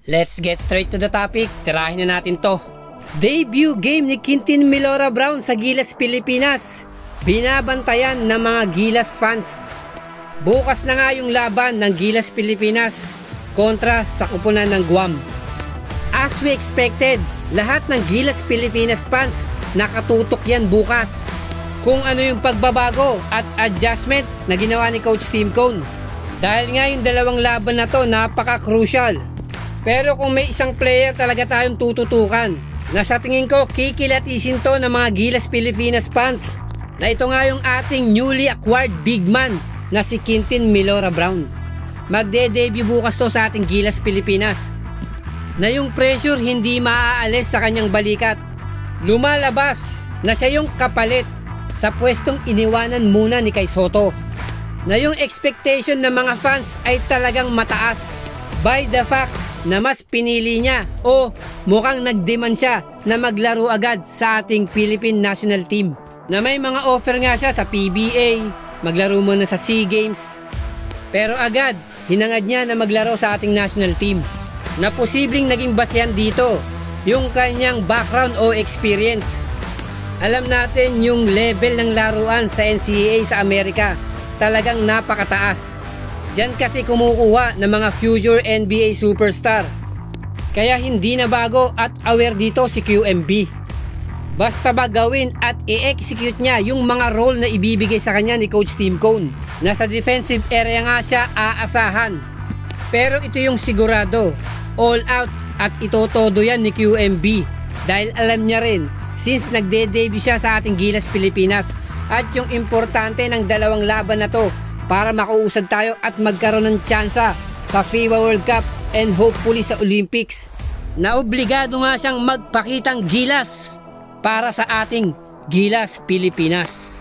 Let's get straight to the topic. Tirahin na natin to. Debut game ni Quintin Milora Brown sa Gilas, Pilipinas. Binabantayan ng mga Gilas fans. Bukas na nga yung laban ng Gilas Pilipinas kontra sa kupunan ng Guam. As we expected, lahat ng Gilas Pilipinas fans nakatutok yan bukas kung ano yung pagbabago at adjustment na ginawa ni Coach Tim Cone. Dahil nga yung dalawang laban na to napaka-crucial. Pero kung may isang player talaga tayong tututukan na sa tingin ko kikilatisin to ng mga Gilas Pilipinas fans, na ito nga yung ating newly acquired big man na si Quintin Milora Brown. Magde-debut bukas to sa ating Gilas Pilipinas, na yung pressure hindi maaalis sa kanyang balikat. Lumalabas na siya yung kapalit sa pwestong iniwanan muna ni Kai Sotto, na yung expectation ng mga fans ay talagang mataas by the fact na mas pinili niya o mukhang nagdemand siya na maglaro agad sa ating Philippine National Team, na may mga offer nga siya sa PBA, maglaro muna sa SEA Games, pero agad hinangad niya na maglaro sa ating national team, na posibleng naging basehan dito yung kanyang background o experience. Alam natin yung level ng laruan sa NCAA sa Amerika talagang napakataas. Diyan kasi kumukuha ng mga future NBA superstar. Kaya hindi na bago at aware dito si QMB. Basta ba gawin at i-execute niya yung mga role na ibibigay sa kanya ni Coach Tim Cone. Nasa defensive area nga siya aasahan. Pero ito yung sigurado, all out at itotodo yan ni QMB. Dahil alam niya rin, since nagde-debut siya sa ating Gilas Pilipinas, at yung importante ng dalawang laban na to para makuusad tayo at magkaroon ng tsansa sa FIBA World Cup and hopefully sa Olympics, na obligado nga siyang magpakitang gilas para sa ating Gilas Pilipinas.